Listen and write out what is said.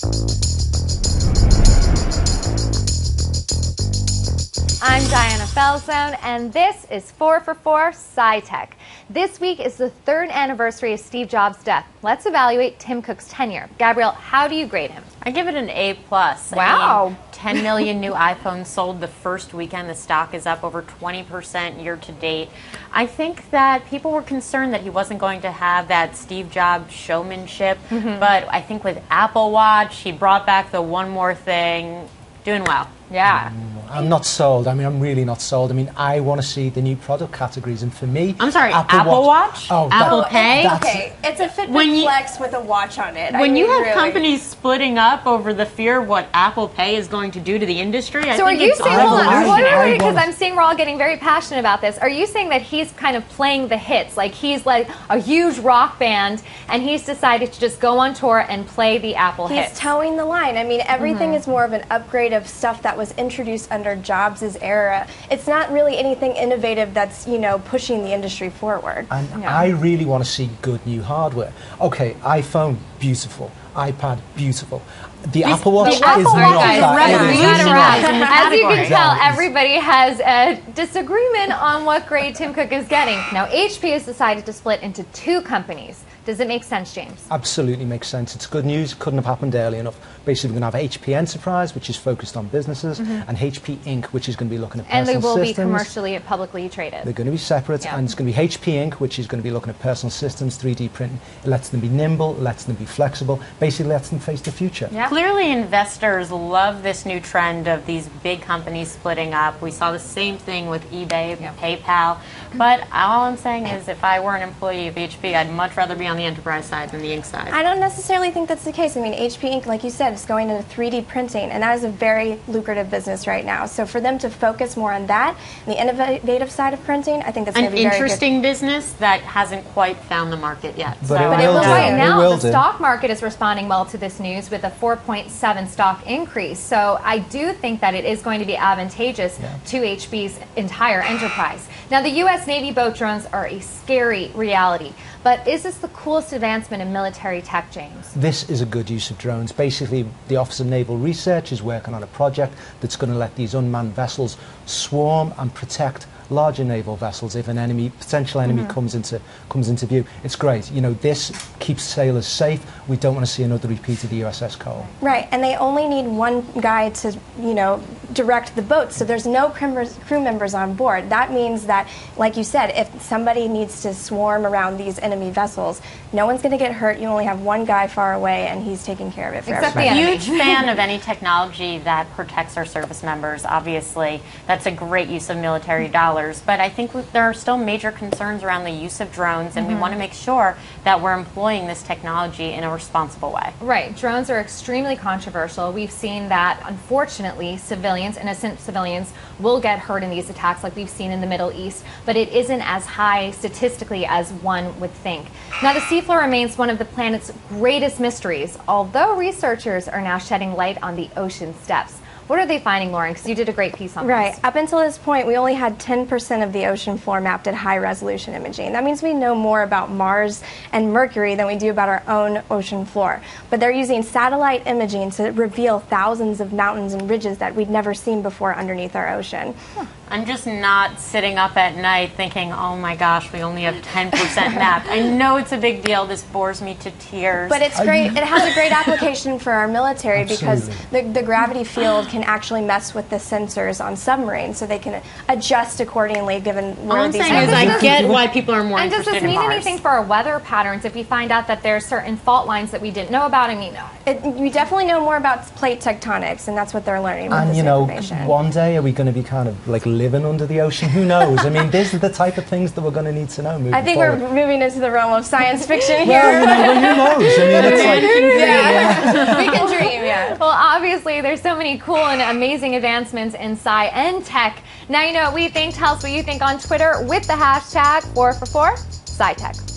I'm Diana Felzone, and this is 4for4 SciTech. This week is the 3rd anniversary of Steve Jobs' death. Let's evaluate Tim Cook's tenure. Gabrielle, how do you grade him? I give it an A+. Wow. I mean, 10 million new iPhones sold the first weekend. The stock is up over 20% year to date. I think that people were concerned that he wasn't going to have that Steve Jobs showmanship, but I think with Apple Watch, he brought back the one more thing. Doing well. Yeah. I'm not sold. I mean, I'm really not sold. I mean, I want to see the new product categories, and for me, I'm sorry, Apple Watch? Oh, Apple Pay? Okay, it's a Fitbit Flex with a watch on it. When you have companies splitting up over the fear of what Apple Pay is going to do to the industry, so are you saying, hold on, because I'm seeing we're all getting very passionate about this. Are you saying that he's kind of playing the hits, like he's like a huge rock band, and he's decided to just go on tour and play the Apple hits? He's towing the line. I mean, everything is more of an upgrade of stuff that was introduced under Jobs' era. It's not really anything innovative that's, you know, pushing the industry forward. And I really want to see good new hardware. Okay, iPhone, beautiful. iPad, beautiful. The Apple Watch is not that. As you can tell, everybody has a disagreement on what grade Tim Cook is getting. Now, HP has decided to split into 2 companies. Does it make sense, James? Absolutely makes sense. It's good news. Couldn't have happened early enough. Basically, we're going to have HP Enterprise, which is focused on businesses, and HP Inc., which is going to be looking at personal systems. And they will be commercially, publicly traded. They're going to be separate, and it's going to be HP Inc., which is going to be looking at personal systems, 3D printing. It lets them be nimble, lets them be flexible, basically lets them face the future. Yeah. Clearly, investors love this new trend of these big companies splitting up. We saw the same thing with eBay, PayPal. But all I'm saying is, if I were an employee of HP, I'd much rather be on the enterprise side than the Inc. side. I don't necessarily think that's the case. I mean, HP Inc., like you said, is going into 3D printing, and that is a very lucrative business right now. So for them to focus more on that, the innovative side of printing, I think that's going to be very good. An interesting business that hasn't quite found the market yet. But it will right now. The stock market is responding well to this news with a 4.7 stock increase. So I do think that it is going to be advantageous to HP's entire enterprise. Now, the U.S. Navy boat drones are a scary reality. But is this the coolest advancement in military tech, James? This is a good use of drones. Basically, the Office of Naval Research is working on a project that's going to let these unmanned vessels swarm and protect larger naval vessels if an enemy, potential enemy, comes into view. It's great. You know, this keeps sailors safe. We don't want to see another repeat of the USS Cole. Right, and they only need one guy to, you know, direct the boat, so there's no crew members on board. That means that, like you said, if somebody needs to swarm around these enemy vessels, no one's going to get hurt. You only have one guy far away, and he's taking care of it for everybody. I'm a huge fan of any technology that protects our service members. Obviously, that's a great use of military dollars. But I think there are still major concerns around the use of drones, and we want to make sure that we're employing this technology in a responsible way. Right. Drones are extremely controversial. We've seen that, unfortunately, civilians, innocent civilians, will get hurt in these attacks like we've seen in the Middle East, but it isn't as high statistically as one would think. Now, the seafloor remains one of the planet's greatest mysteries, although researchers are now shedding light on the ocean depths. What are they finding, Lauren? Because you did a great piece on this. Right. Up until this point, we only had 10% of the ocean floor mapped at high-resolution imaging. That means we know more about Mars and Mercury than we do about our own ocean floor. But they're using satellite imaging to reveal thousands of mountains and ridges that we'd never seen before underneath our ocean. I'm just not sitting up at night thinking, oh my gosh, we only have 10% mapped. I know it's a big deal. This bores me to tears. But it's great. It has a great application for our military because the gravity field can actually mess with the sensors on submarines, so they can adjust accordingly given where all I'm these saying is I get why people are more interested in Mars. And does this mean anything for our weather patterns if we find out that there are certain fault lines that we didn't know about? I mean, we definitely know more about plate tectonics, and that's what they're learning with this information. One day are we going to be kind of like living under the ocean? Who knows? I mean, these are the type of things that we're going to need to know moving I think forward. we're moving into the realm of science fiction here. Well, who knows? I mean, it's like, we can dream, Well, obviously, there's so many cool and amazing advancements in sci and tech. Now you know what we think. Tell us what you think on Twitter with the hashtag 4for4 SciTech.